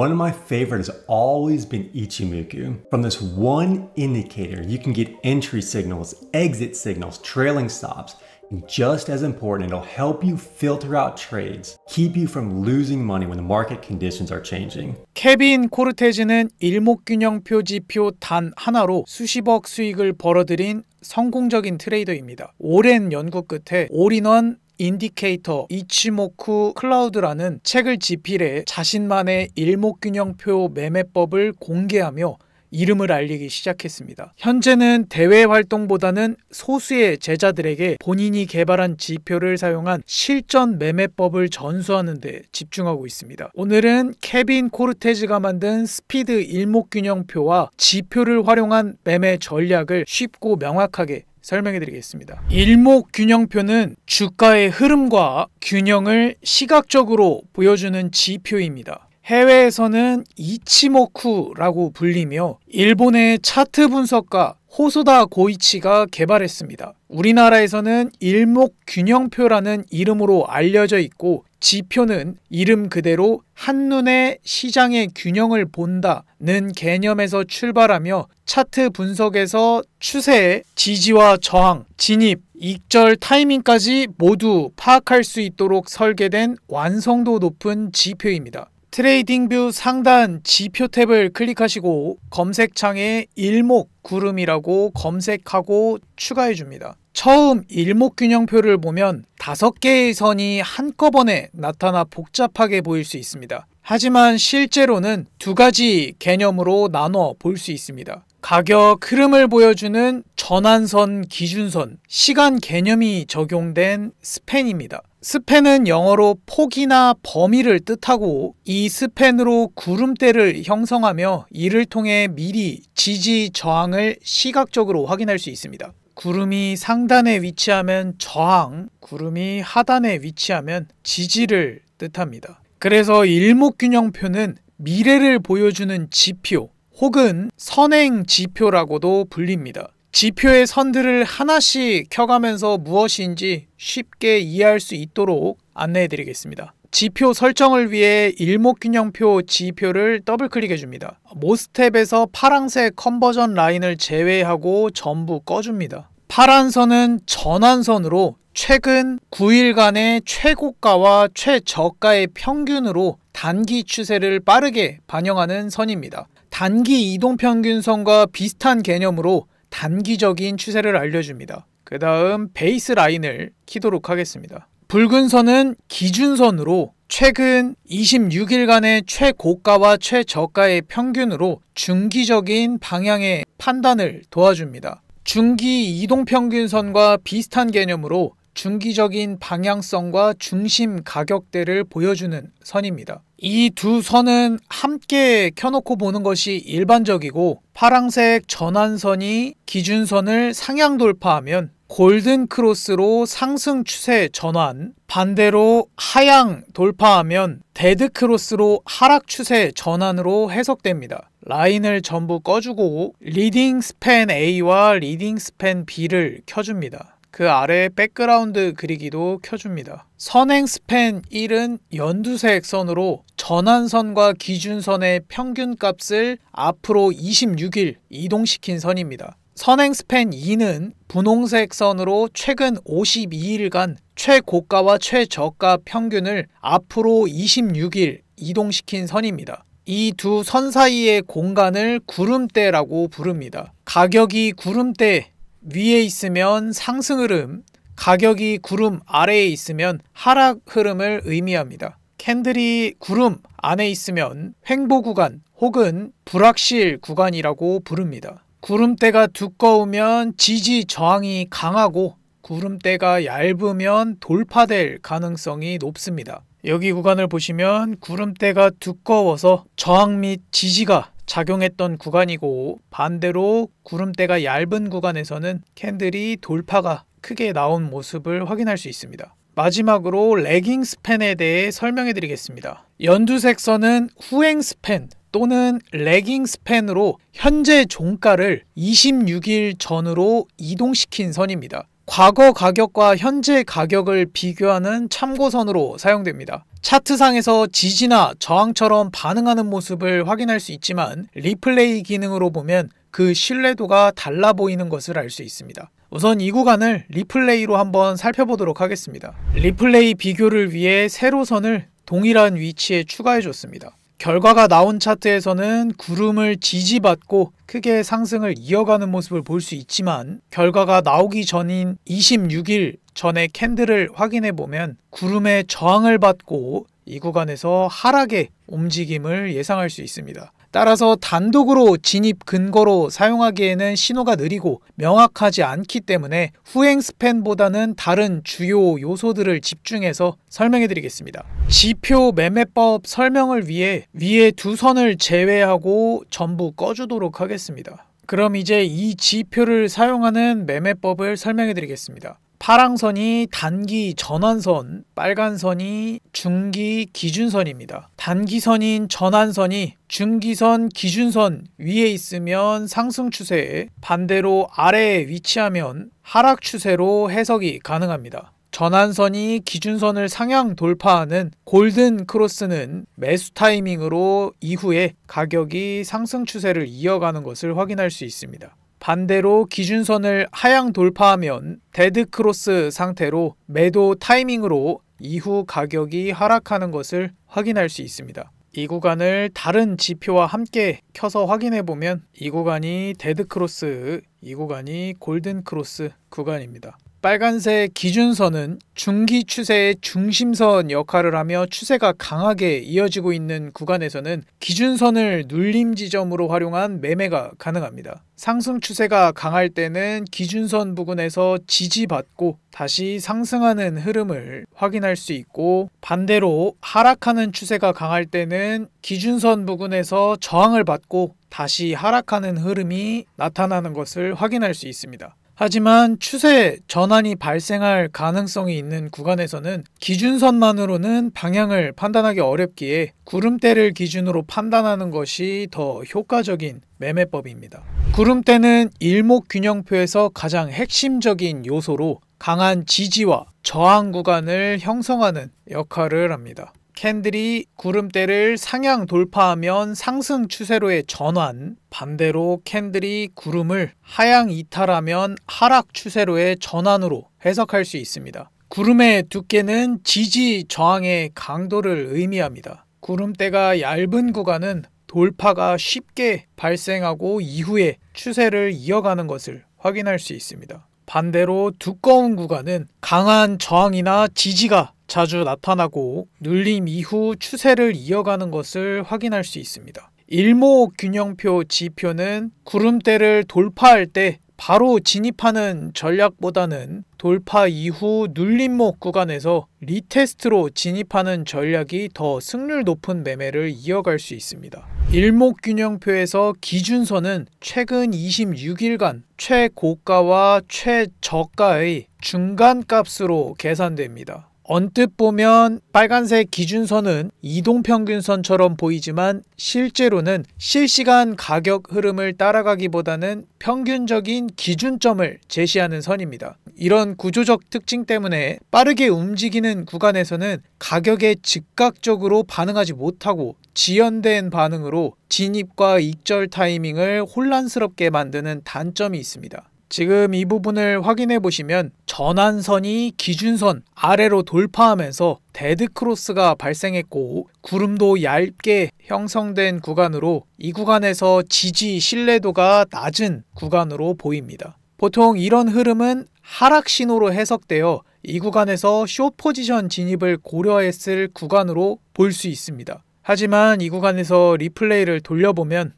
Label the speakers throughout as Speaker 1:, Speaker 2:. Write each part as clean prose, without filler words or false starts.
Speaker 1: one of my favorites has always been Ichimoku. From this one indicator, you can get entry signals, exit signals, trailing stops, and just as important, it'll help you filter out trades, keep you from losing money when the market conditions are changing.
Speaker 2: 케빈 코르테즈는 일목균형표 지표 단 하나로 수십억 수익을 벌어들인 성공적인 트레이더입니다. 오랜 연구 끝에 올인원 인디케이터 이치모쿠 클라우드라는 책을 집필해 자신만의 일목균형표 매매법을 공개하며 이름을 알리기 시작했습니다. 현재는 대외 활동보다는 소수의 제자들에게 본인이 개발한 지표를 사용한 실전 매매법을 전수하는 데 집중하고 있습니다. 오늘은 케빈 코르테즈가 만든 스피드 일목균형표와 지표를 활용한 매매 전략을 쉽고 명확하게 설명해 드리겠습니다. 일목균형표는 주가의 흐름과 균형을 시각적으로 보여주는 지표입니다. 해외에서는 이치모쿠라고 불리며 일본의 차트 분석가 호소다 고이치가 개발했습니다. 우리나라에서는 일목균형표라는 이름으로 알려져 있고 지표는 이름 그대로 한눈에 시장의 균형을 본다는 개념에서 출발하며 차트 분석에서 추세, 지지와 저항, 진입, 익절 타이밍까지 모두 파악할 수 있도록 설계된 완성도 높은 지표입니다. 트레이딩뷰 상단 지표 탭을 클릭하시고 검색창에 일목구름이라고 검색하고 추가해줍니다. 처음 일목균형표를 보면 5개의 선이 한꺼번에 나타나 복잡하게 보일 수 있습니다. 하지만 실제로는 2가지 개념으로 나눠 볼 수 있습니다. 가격 흐름을 보여주는 전환선, 기준선, 시간 개념이 적용된 스팬입니다. 스팬은 영어로 폭이나 범위를 뜻하고 이 스팬으로 구름대를 형성하며 이를 통해 미리 지지, 저항을 시각적으로 확인할 수 있습니다. 구름이 상단에 위치하면 저항, 구름이 하단에 위치하면 지지를 뜻합니다. 그래서 일목균형표는 미래를 보여주는 지표 혹은 선행 지표라고도 불립니다. 지표의 선들을 하나씩 켜가면서 무엇인지 쉽게 이해할 수 있도록 안내해 드리겠습니다. 지표 설정을 위해 일목균형표 지표를 더블클릭해 줍니다. 모스탭에서 파란색 컨버전 라인을 제외하고 전부 꺼줍니다. 파란 선은 전환선으로 최근 9일간의 최고가와 최저가의 평균으로 단기 추세를 빠르게 반영하는 선입니다. 단기 이동평균선과 비슷한 개념으로 단기적인 추세를 알려줍니다. 그 다음 베이스 라인을 키도록 하겠습니다. 붉은 선은 기준선으로 최근 26일간의 최고가와 최저가의 평균으로 중기적인 방향의 판단을 도와줍니다. 중기 이동평균선과 비슷한 개념으로 중기적인 방향성과 중심 가격대를 보여주는 선입니다. 이 두 선은 함께 켜놓고 보는 것이 일반적이고 파란색 전환선이 기준선을 상향 돌파하면 골든 크로스로 상승 추세 전환, 반대로 하향 돌파하면 데드 크로스로 하락 추세 전환으로 해석됩니다. 라인을 전부 꺼주고 리딩 스팬 A와 리딩 스팬 B를 켜줍니다. 그 아래 백그라운드 그리기도 켜줍니다. 선행 스팬 1은 연두색 선으로 전환선과 기준선의 평균값을 앞으로 26일 이동시킨 선입니다. 선행 스팬 2는 분홍색 선으로 최근 52일간 최고가와 최저가 평균을 앞으로 26일 이동시킨 선입니다. 이 두 선 사이의 공간을 구름대라고 부릅니다. 가격이 구름대 위에 있으면 상승 흐름, 가격이 구름 아래에 있으면 하락 흐름을 의미합니다. 캔들이 구름 안에 있으면 횡보 구간 혹은 불확실 구간이라고 부릅니다. 구름대가 두꺼우면 지지 저항이 강하고 구름대가 얇으면 돌파될 가능성이 높습니다. 여기 구간을 보시면 구름대가 두꺼워서 저항 및 지지가 작용했던 구간이고 반대로 구름대가 얇은 구간에서는 캔들이 돌파가 크게 나온 모습을 확인할 수 있습니다. 마지막으로 레깅 스팬에 대해 설명해 드리겠습니다. 연두색 선은 후행 스팬 또는 레깅 스팬으로 현재 종가를 26일 전으로 이동시킨 선입니다. 과거 가격과 현재 가격을 비교하는 참고선으로 사용됩니다. 차트상에서 지지나 저항처럼 반응하는 모습을 확인할 수 있지만 리플레이 기능으로 보면 그 신뢰도가 달라 보이는 것을 알 수 있습니다. 우선 이 구간을 리플레이로 한번 살펴보도록 하겠습니다. 리플레이 비교를 위해 세로선을 동일한 위치에 추가해 줬습니다. 결과가 나온 차트에서는 구름을 지지받고 크게 상승을 이어가는 모습을 볼 수 있지만 결과가 나오기 전인 26일 전의 캔들을 확인해 보면 구름의 저항을 받고 이 구간에서 하락의 움직임을 예상할 수 있습니다. 따라서 단독으로 진입 근거로 사용하기에는 신호가 느리고 명확하지 않기 때문에 후행 스팬보다는 다른 주요 요소들을 집중해서 설명해 드리겠습니다. 지표 매매법 설명을 위해 위에 두 선을 제외하고 전부 꺼주도록 하겠습니다. 그럼 이제 이 지표를 사용하는 매매법을 설명해 드리겠습니다. 파랑선이 단기 전환선, 빨간선이 중기 기준선입니다. 단기선인 전환선이 중기선 기준선 위에 있으면 상승 추세에, 반대로 아래에 위치하면 하락 추세로 해석이 가능합니다. 전환선이 기준선을 상향 돌파하는 골든 크로스는 매수 타이밍으로 이후에 가격이 상승 추세를 이어가는 것을 확인할 수 있습니다. 반대로 기준선을 하향 돌파하면 데드 크로스 상태로 매도 타이밍으로 이후 가격이 하락하는 것을 확인할 수 있습니다. 이 구간을 다른 지표와 함께 켜서 확인해 보면 이 구간이 데드 크로스, 이 구간이 골든 크로스 구간입니다. 빨간색 기준선은 중기 추세의 중심선 역할을 하며 추세가 강하게 이어지고 있는 구간에서는 기준선을 눌림 지점으로 활용한 매매가 가능합니다. 상승 추세가 강할 때는 기준선 부근에서 지지받고 다시 상승하는 흐름을 확인할 수 있고, 반대로 하락하는 추세가 강할 때는 기준선 부근에서 저항을 받고 다시 하락하는 흐름이 나타나는 것을 확인할 수 있습니다. 하지만 추세 전환이 발생할 가능성이 있는 구간에서는 기준선만으로는 방향을 판단하기 어렵기에 구름대를 기준으로 판단하는 것이 더 효과적인 매매법입니다. 구름대는 일목균형표에서 가장 핵심적인 요소로 강한 지지와 저항 구간을 형성하는 역할을 합니다. 캔들이 구름대를 상향 돌파하면 상승 추세로의 전환, 반대로 캔들이 구름을 하향 이탈하면 하락 추세로의 전환으로 해석할 수 있습니다. 구름의 두께는 지지 저항의 강도를 의미합니다. 구름대가 얇은 구간은 돌파가 쉽게 발생하고 이후에 추세를 이어가는 것을 확인할 수 있습니다. 반대로 두꺼운 구간은 강한 저항이나 지지가 자주 나타나고 눌림 이후 추세를 이어가는 것을 확인할 수 있습니다. 일목균형표 지표는 구름대를 돌파할 때 바로 진입하는 전략보다는 돌파 이후 눌림목 구간에서 리테스트로 진입하는 전략이 더 승률 높은 매매를 이어갈 수 있습니다. 일목균형표에서 기준선은 최근 26일간 최고가와 최저가의 중간값으로 계산됩니다. 언뜻 보면 빨간색 기준선은 이동평균선처럼 보이지만 실제로는 실시간 가격 흐름을 따라가기보다는 평균적인 기준점을 제시하는 선입니다. 이런 구조적 특징 때문에 빠르게 움직이는 구간에서는 가격에 즉각적으로 반응하지 못하고 지연된 반응으로 진입과 익절 타이밍을 혼란스럽게 만드는 단점이 있습니다. 지금 이 부분을 확인해 보시면 전환선이 기준선 아래로 돌파하면서 데드크로스가 발생했고 구름도 얇게 형성된 구간으로 이 구간에서 지지 신뢰도가 낮은 구간으로 보입니다. 보통 이런 흐름은 하락 신호로 해석되어 이 구간에서 숏 포지션 진입을 고려했을 구간으로 볼 수 있습니다. 하지만 이 구간에서 리플레이를 돌려보면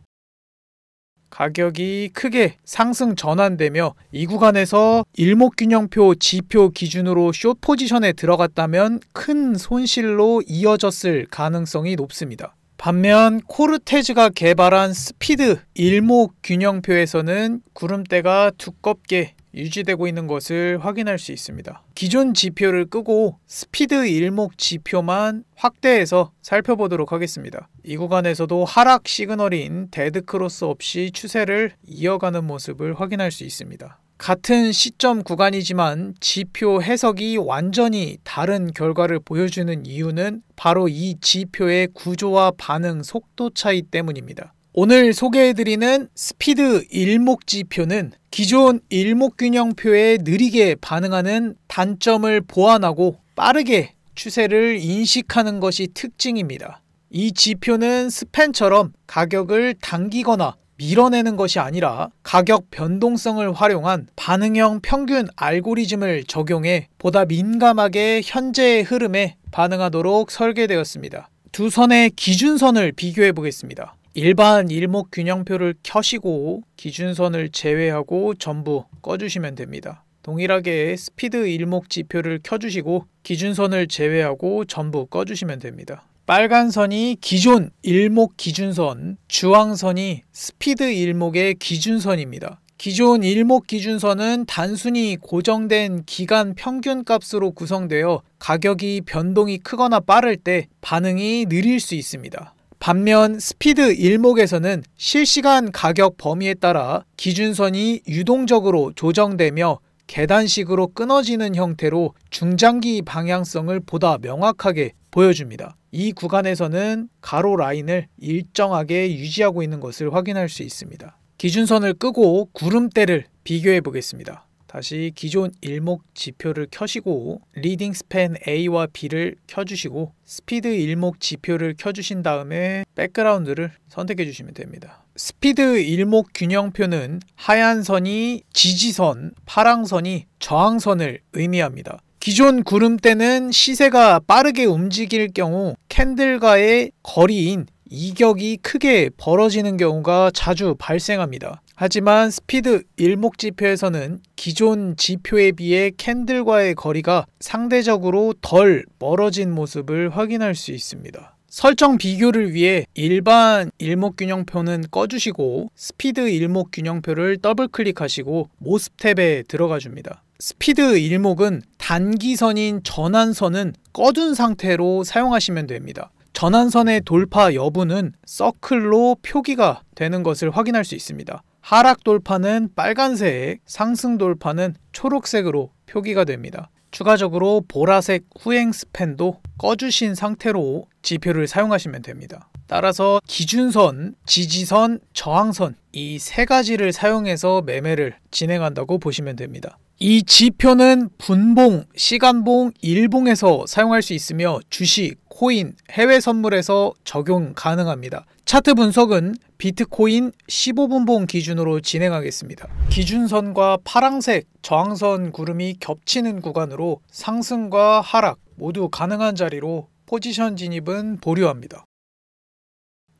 Speaker 2: 가격이 크게 상승 전환되며 이 구간에서 일목균형표 지표 기준으로 숏 포지션에 들어갔다면 큰 손실로 이어졌을 가능성이 높습니다. 반면 코르테즈가 개발한 스피드 일목균형표에서는 구름대가 두껍게 유지되고 있는 것을 확인할 수 있습니다. 기존 지표를 끄고 스피드 일목 지표만 확대해서 살펴보도록 하겠습니다. 이 구간에서도 하락 시그널인 데드 크로스 없이 추세를 이어가는 모습을 확인할 수 있습니다. 같은 시점 구간이지만 지표 해석이 완전히 다른 결과를 보여주는 이유는 바로 이 지표의 구조와 반응 속도 차이 때문입니다. 오늘 소개해드리는 스피드 일목지표는 기존 일목균형표에 느리게 반응하는 단점을 보완하고 빠르게 추세를 인식하는 것이 특징입니다. 이 지표는 스팬처럼 가격을 당기거나 밀어내는 것이 아니라 가격 변동성을 활용한 반응형 평균 알고리즘을 적용해 보다 민감하게 현재의 흐름에 반응하도록 설계되었습니다. 두 선의 기준선을 비교해 보겠습니다. 일반 일목균형표를 켜시고 기준선을 제외하고 전부 꺼주시면 됩니다. 동일하게 스피드 일목지표를 켜주시고 기준선을 제외하고 전부 꺼주시면 됩니다. 빨간 선이 기존 일목 기준선, 주황선이 스피드 일목의 기준선입니다. 기존 일목 기준선은 단순히 고정된 기간 평균값으로 구성되어 가격이 변동이 크거나 빠를 때 반응이 느릴 수 있습니다. 반면 스피드 일목에서는 실시간 가격 범위에 따라 기준선이 유동적으로 조정되며 계단식으로 끊어지는 형태로 중장기 방향성을 보다 명확하게 보여줍니다. 이 구간에서는 가로 라인을 일정하게 유지하고 있는 것을 확인할 수 있습니다. 기준선을 끄고 구름대를 비교해 보겠습니다. 다시 기존 일목 지표를 켜시고 리딩 스팬 A와 B를 켜주시고 스피드 일목 지표를 켜주신 다음에 백그라운드를 선택해 주시면 됩니다. 스피드 일목 균형표는 하얀 선이 지지선, 파란 선이 저항선을 의미합니다. 기존 구름대는 시세가 빠르게 움직일 경우 캔들과의 거리인 이격이 크게 벌어지는 경우가 자주 발생합니다. 하지만 스피드 일목지표에서는 기존 지표에 비해 캔들과의 거리가 상대적으로 덜 멀어진 모습을 확인할 수 있습니다. 설정 비교를 위해 일반 일목균형표는 꺼주시고 스피드 일목균형표를 더블 클릭하시고 모습 탭에 들어가 줍니다. 스피드 일목은 단기선인 전환선은 꺼둔 상태로 사용하시면 됩니다. 전환선의 돌파 여부는 서클로 표기가 되는 것을 확인할 수 있습니다. 하락 돌파는 빨간색, 상승 돌파는 초록색으로 표기가 됩니다. 추가적으로 보라색 후행 스팬도 꺼주신 상태로 지표를 사용하시면 됩니다. 따라서 기준선, 지지선, 저항선 이 세 가지를 사용해서 매매를 진행한다고 보시면 됩니다. 이 지표는 분봉, 시간봉, 일봉에서 사용할 수 있으며 주식, 코인, 해외 선물에서 적용 가능합니다. 차트 분석은 비트코인 15분봉 기준으로 진행하겠습니다. 기준선과 파란색 저항선 구름이 겹치는 구간으로 상승과 하락 모두 가능한 자리로 포지션 진입은 보류합니다.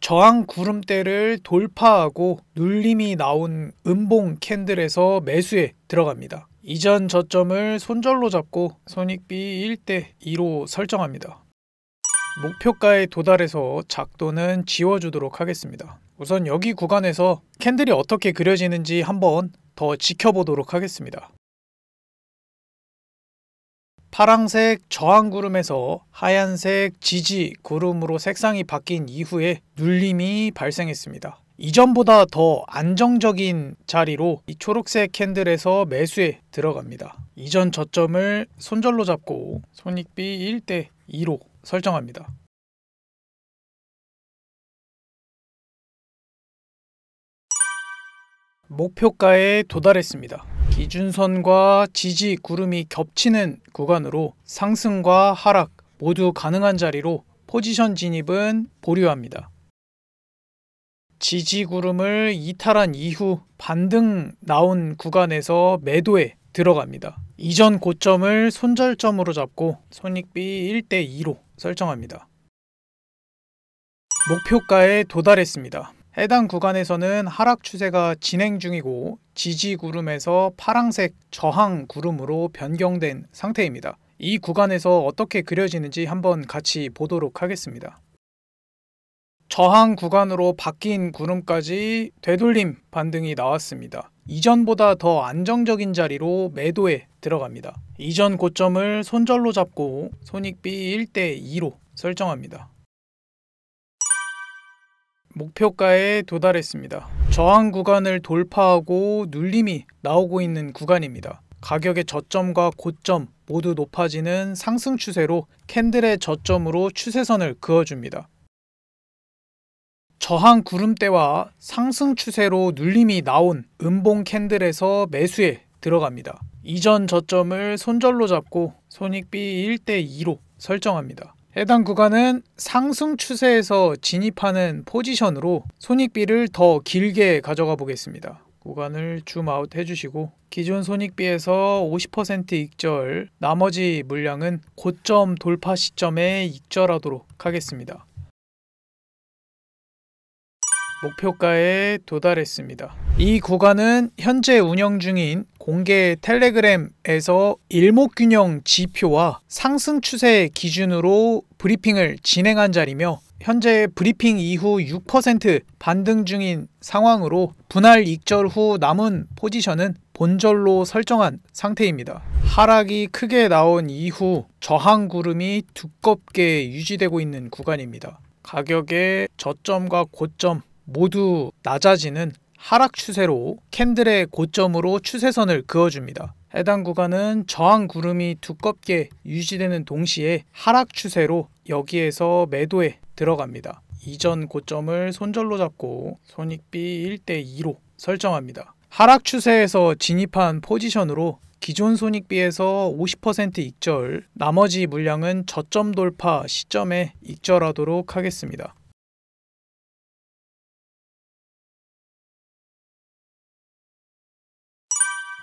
Speaker 2: 저항 구름대를 돌파하고 눌림이 나온 음봉 캔들에서 매수에 들어갑니다. 이전 저점을 손절로 잡고 손익비 1대 2로 설정합니다. 목표가에 도달해서 작도는 지워주도록 하겠습니다. 우선 여기 구간에서 캔들이 어떻게 그려지는지 한번 더 지켜보도록 하겠습니다. 파란색 저항 구름에서 하얀색 지지 구름으로 색상이 바뀐 이후에 눌림이 발생했습니다. 이전보다 더 안정적인 자리로 이 초록색 캔들에서 매수에 들어갑니다. 이전 저점을 손절로 잡고 손익비 1대 2로 설정합니다. 목표가에 도달했습니다. 기준선과 지지 구름이 겹치는 구간으로 상승과 하락 모두 가능한 자리로 포지션 진입은 보류합니다. 지지 구름을 이탈한 이후 반등 나온 구간에서 매도에 들어갑니다. 이전 고점을 손절점으로 잡고 손익비 1대 2로 설정합니다. 목표가에 도달했습니다. 해당 구간에서는 하락 추세가 진행 중이고 지지 구름에서 파란색 저항 구름으로 변경된 상태입니다. 이 구간에서 어떻게 그려지는지 한번 같이 보도록 하겠습니다. 저항 구간으로 바뀐 구름까지 되돌림 반등이 나왔습니다. 이전보다 더 안정적인 자리로 매도에 들어갑니다. 이전 고점을 손절로 잡고 손익비 1대 2로 설정합니다. 목표가에 도달했습니다. 저항 구간을 돌파하고 눌림이 나오고 있는 구간입니다. 가격의 저점과 고점 모두 높아지는 상승 추세로 캔들의 저점으로 추세선을 그어줍니다. 저항 구름대와 상승 추세로 눌림이 나온 음봉 캔들에서 매수에 들어갑니다. 이전 저점을 손절로 잡고 손익비 1대2로 설정합니다. 해당 구간은 상승 추세에서 진입하는 포지션으로 손익비를 더 길게 가져가 보겠습니다. 구간을 줌아웃 해주시고 기존 손익비에서 50% 익절, 나머지 물량은 고점 돌파 시점에 익절하도록 하겠습니다. 목표가에 도달했습니다. 이 구간은 현재 운영 중인 공개 텔레그램에서 일목균형 지표와 상승 추세 기준으로 브리핑을 진행한 자리며 현재 브리핑 이후 6% 반등 중인 상황으로 분할 익절 후 남은 포지션은 본절로 설정한 상태입니다. 하락이 크게 나온 이후 저항 구름이 두껍게 유지되고 있는 구간입니다. 가격의 저점과 고점 모두 낮아지는 하락 추세로 캔들의 고점으로 추세선을 그어줍니다. 해당 구간은 저항 구름이 두껍게 유지되는 동시에 하락 추세로 여기에서 매도에 들어갑니다. 이전 고점을 손절로 잡고 손익비 1대2로 설정합니다. 하락 추세에서 진입한 포지션으로 기존 손익비에서 50% 익절, 나머지 물량은 저점 돌파 시점에 익절하도록 하겠습니다.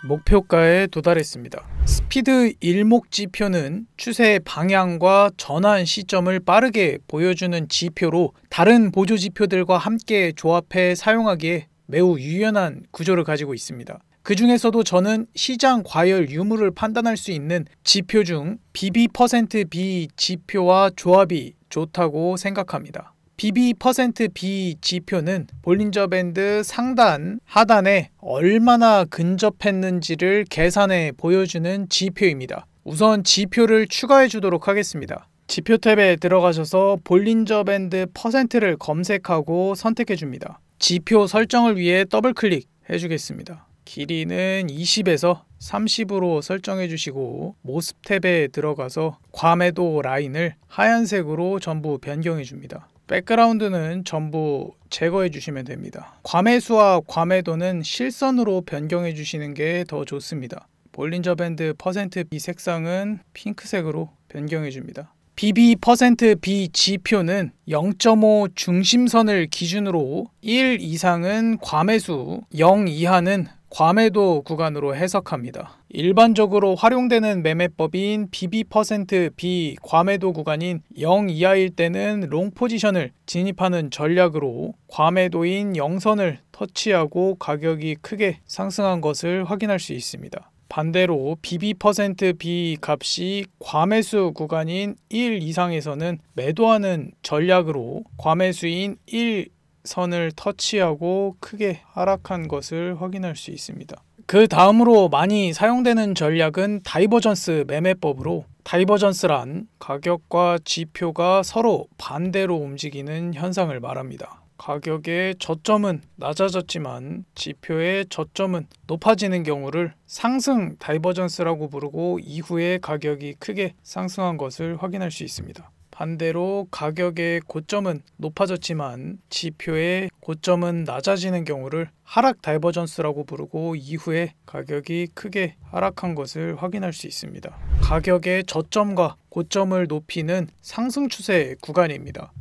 Speaker 2: 목표가에 도달했습니다. 스피드 일목지표는 추세 방향과 전환 시점을 빠르게 보여주는 지표로 다른 보조지표들과 함께 조합해 사용하기에 매우 유연한 구조를 가지고 있습니다. 그 중에서도 저는 시장 과열 유무를 판단할 수 있는 지표 중 BB%B 지표와 조합이 좋다고 생각합니다. BB%B 지표는 볼린저 밴드 상단, 하단에 얼마나 근접했는지를 계산해 보여주는 지표입니다. 우선 지표를 추가해 주도록 하겠습니다. 지표 탭에 들어가셔서 볼린저 밴드 %를 검색하고 선택해 줍니다. 지표 설정을 위해 더블 클릭해 주겠습니다. 길이는 20에서 30으로 설정해 주시고 모습 탭에 들어가서 과매도 라인을 하얀색으로 전부 변경해 줍니다. 백그라운드는 전부 제거해 주시면 됩니다. 과매수와 과매도는 실선으로 변경해 주시는 게 더 좋습니다. 볼린저 밴드 %B 색상은 핑크색으로 변경해 줍니다. BB%B 지표는 0.5 중심선을 기준으로 1 이상은 과매수, 0 이하는 과매도 구간으로 해석합니다. 일반적으로 활용되는 매매법인 BB%B 과매도 구간인 0 이하일 때는 롱 포지션을 진입하는 전략으로 과매도인 0선을 터치하고 가격이 크게 상승한 것을 확인할 수 있습니다. 반대로 BB%B 값이 과매수 구간인 1 이상에서는 매도하는 전략으로 과매수인 1선을 터치하고 크게 하락한 것을 확인할 수 있습니다. 그 다음으로 많이 사용되는 전략은 다이버전스 매매법으로, 다이버전스란 가격과 지표가 서로 반대로 움직이는 현상을 말합니다. 가격의 저점은 낮아졌지만 지표의 저점은 높아지는 경우를 상승 다이버전스라고 부르고 이후에 가격이 크게 상승한 것을 확인할 수 있습니다. 반대로 가격의 고점은 높아졌지만 지표의 고점은 낮아지는 경우를 하락 다이버전스라고 부르고 이후에 가격이 크게 하락한 것을 확인할 수 있습니다. 가격의 저점과 고점을 높이는 상승 추세 구간입니다.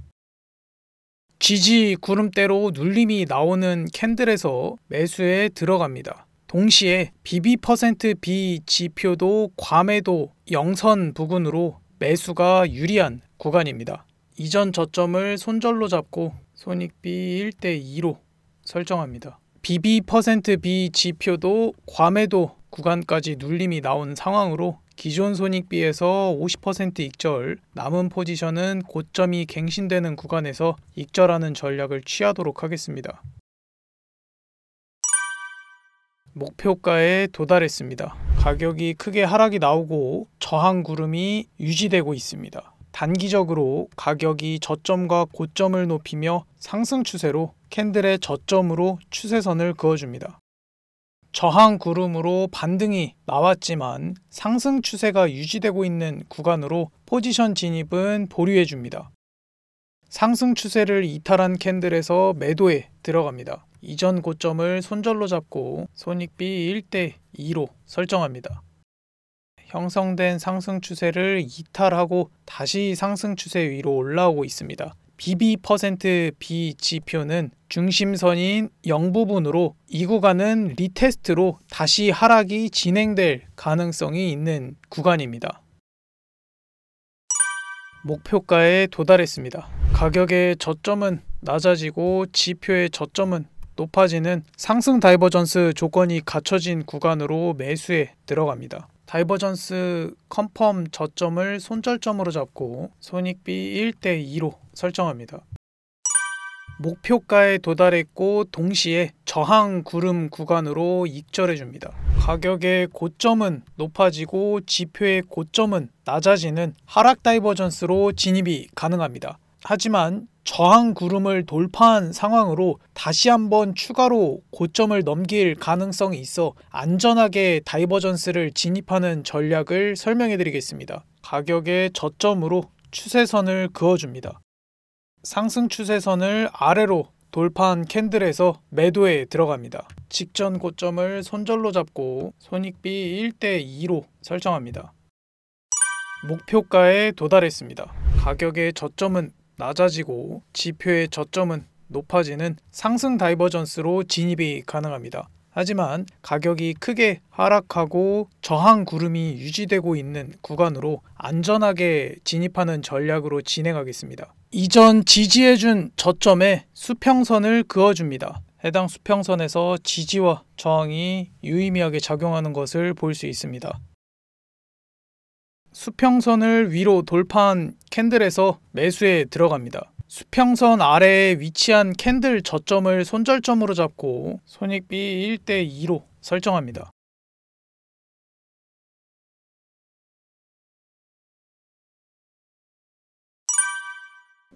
Speaker 2: 지지 구름대로 눌림이 나오는 캔들에서 매수에 들어갑니다. 동시에 BB%B 지표도 과매도 0선 부근으로 매수가 유리한 구간입니다. 이전 저점을 손절로 잡고 손익비 1대2로 설정합니다. BB%B 지표도 과매도 구간까지 눌림이 나온 상황으로 기존 손익비에서 50% 익절, 남은 포지션은 고점이 갱신되는 구간에서 익절하는 전략을 취하도록 하겠습니다. 목표가에 도달했습니다. 가격이 크게 하락이 나오고 저항 구름이 유지되고 있습니다. 단기적으로 가격이 저점과 고점을 높이며 상승 추세로 캔들의 저점으로 추세선을 그어줍니다. 저항 구름으로 반등이 나왔지만 상승 추세가 유지되고 있는 구간으로 포지션 진입은 보류해줍니다. 상승 추세를 이탈한 캔들에서 매도에 들어갑니다. 이전 고점을 손절로 잡고 손익비 1대 2로 설정합니다. 형성된 상승 추세를 이탈하고 다시 상승 추세 위로 올라오고 있습니다. BB%B 지표는 중심선인 0부분으로 이 구간은 리테스트로 다시 하락이 진행될 가능성이 있는 구간입니다. 목표가에 도달했습니다. 가격의 저점은 낮아지고 지표의 저점은 높아지는 상승 다이버전스 조건이 갖춰진 구간으로 매수에 들어갑니다. 다이버전스 컨펌 저점을 손절점으로 잡고 손익비 1대 2로 설정합니다. 목표가에 도달했고 동시에 저항 구름 구간으로 익절해줍니다. 가격의 고점은 높아지고 지표의 고점은 낮아지는 하락 다이버전스로 진입이 가능합니다. 하지만 저항 구름을 돌파한 상황으로 다시 한번 추가로 고점을 넘길 가능성이 있어 안전하게 다이버전스를 진입하는 전략을 설명해 드리겠습니다. 가격의 저점으로 추세선을 그어줍니다. 상승 추세선을 아래로 돌파한 캔들에서 매도에 들어갑니다. 직전 고점을 손절로 잡고 손익비 1대 2로 설정합니다. 목표가에 도달했습니다. 가격의 저점은 낮아지고 지표의 저점은 높아지는 상승 다이버전스로 진입이 가능합니다. 하지만 가격이 크게 하락하고 저항 구름이 유지되고 있는 구간으로 안전하게 진입하는 전략으로 진행하겠습니다. 이전 지지해준 저점에 수평선을 그어줍니다. 해당 수평선에서 지지와 저항이 유의미하게 작용하는 것을 볼 수 있습니다. 수평선을 위로 돌파한 캔들에서 매수에 들어갑니다. 수평선 아래에 위치한 캔들 저점을 손절점으로 잡고 손익비 1대 2로 설정합니다.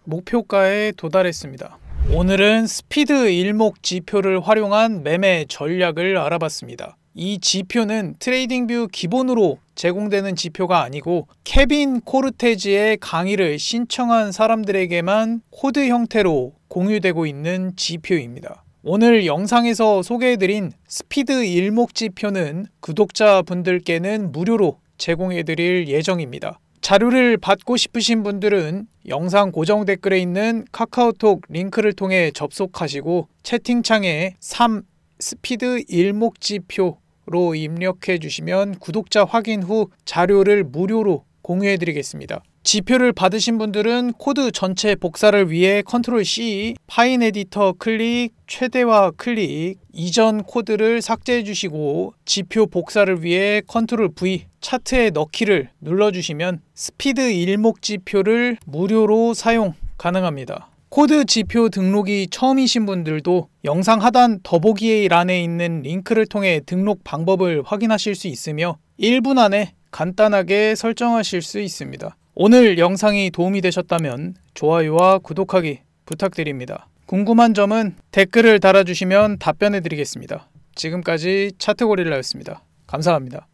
Speaker 2: 목표가에 도달했습니다. 오늘은 스피드 일목 지표를 활용한 매매 전략을 알아봤습니다. 이 지표는 트레이딩뷰 기본으로 제공되는 지표가 아니고 케빈 코르테즈의 강의를 신청한 사람들에게만 코드 형태로 공유되고 있는 지표입니다. 오늘 영상에서 소개해드린 스피드 일목 지표는 구독자분들께는 무료로 제공해드릴 예정입니다. 자료를 받고 싶으신 분들은 영상 고정 댓글에 있는 카카오톡 링크를 통해 접속하시고 채팅창에 3 스피드 일목지표로 입력해 주시면 구독자 확인 후 자료를 무료로 공유해 드리겠습니다. 지표를 받으신 분들은 코드 전체 복사를 위해 컨트롤 C, 파인 에디터 클릭, 최대화 클릭, 이전 코드를 삭제해 주시고 지표 복사를 위해 컨트롤 V, 차트에 넣기를 눌러주시면 스피드 일목지표를 무료로 사용 가능합니다. 코드 지표 등록이 처음이신 분들도 영상 하단 더보기 란에 있는 링크를 통해 등록 방법을 확인하실 수 있으며 1분 안에 간단하게 설정하실 수 있습니다. 오늘 영상이 도움이 되셨다면 좋아요와 구독하기 부탁드립니다. 궁금한 점은 댓글을 달아주시면 답변해 드리겠습니다. 지금까지 차트고릴라였습니다. 감사합니다.